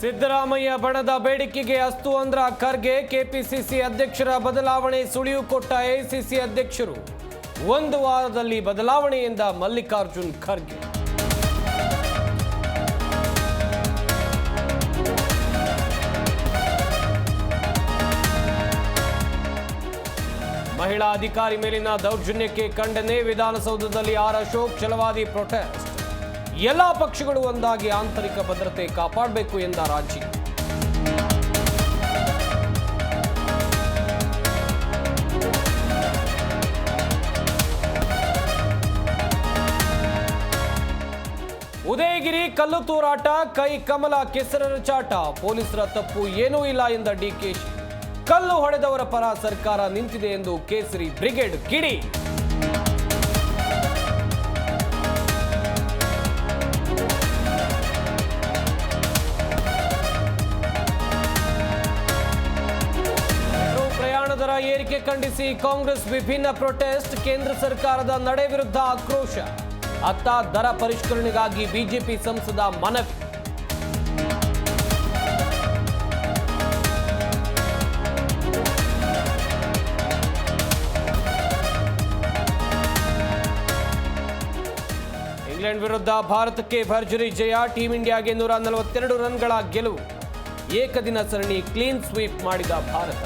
ಸಿದ್ದರಾಮಯ್ಯ ಬಣದ ಬೇಡಿಕೆಗೆ ಅಸ್ತು ಅಂದ್ರ ಖರ್ಗೆ. ಕೆಪಿಸಿಸಿ ಅಧ್ಯಕ್ಷರ ಬದಲಾವಣೆ ಸುಳಿವು ಕೊಟ್ಟ ಎಐಸಿಸಿ ಅಧ್ಯಕ್ಷರು. ಒಂದು ವಾರದಲ್ಲಿ ಬದಲಾವಣೆ ಎಂದ ಮಲ್ಲಿಕಾರ್ಜುನ್ ಖರ್ಗೆ. ಮಹಿಳಾ ಅಧಿಕಾರಿ ಮೇಲಿನ ದೌರ್ಜನ್ಯಕ್ಕೆ ಖಂಡನೆ. ವಿಧಾನಸೌಧದಲ್ಲಿ ಆರ್ ಅಶೋಕ್ ಛಲವಾದಿ ಪ್ರೊಟೆಸ್ಟ್. ಎಲ್ಲ ಪಕ್ಷಗಳು ಒಂದಾಗಿ ಆಂತರಿಕ ಭದ್ರತೆ ಕಾಪಾಡಬೇಕು ಎಂದ ರಾಜಿ. ಉದಯಗಿರಿ ಕಲ್ಲು ತೂರಾಟ, ಕೈ ಕಮಲ ಕೆಸರರ ಚಾಟ. ಪೊಲೀಸರ ತಪ್ಪು ಏನೂ ಇಲ್ಲ ಎಂದ ಡಿಕೆಶಿ. ಕಲ್ಲು ಹೊಡೆದವರ ಪರ ಸರ್ಕಾರ ನಿಂತಿದೆ ಎಂದು ಕೇಸರಿ ಬ್ರಿಗೇಡ್ ಕಿಡಿ. ಪ್ರಯಾಣ ದರ ಏರಿಕೆ ಖಂಡಿಸಿ ಕಾಂಗ್ರೆಸ್ ವಿಭಿನ್ನ ಪ್ರೊಟೆಸ್ಟ್. ಕೇಂದ್ರ ಸರ್ಕಾರದ ನಡೆ ವಿರುದ್ಧ ಆಕ್ರೋಶ. ಅತ್ತ ದರ ಪರಿಷ್ಕರಣೆಗಾಗಿ ಬಿಜೆಪಿ ಸಂಸದ ಮನವಿ. ಇಂಗ್ಲೆಂಡ್ ವಿರುದ್ಧ ಭಾರತಕ್ಕೆ ಭರ್ಜರಿ ಜಯ. ಟೀಂ ಇಂಡಿಯಾಗೆ 142 ರನ್ಗಳ ಗೆಲುವು. ಏಕದಿನ ಸರಣಿ ಕ್ಲೀನ್ ಸ್ವೀಪ್ ಮಾಡಿದ ಭಾರತ.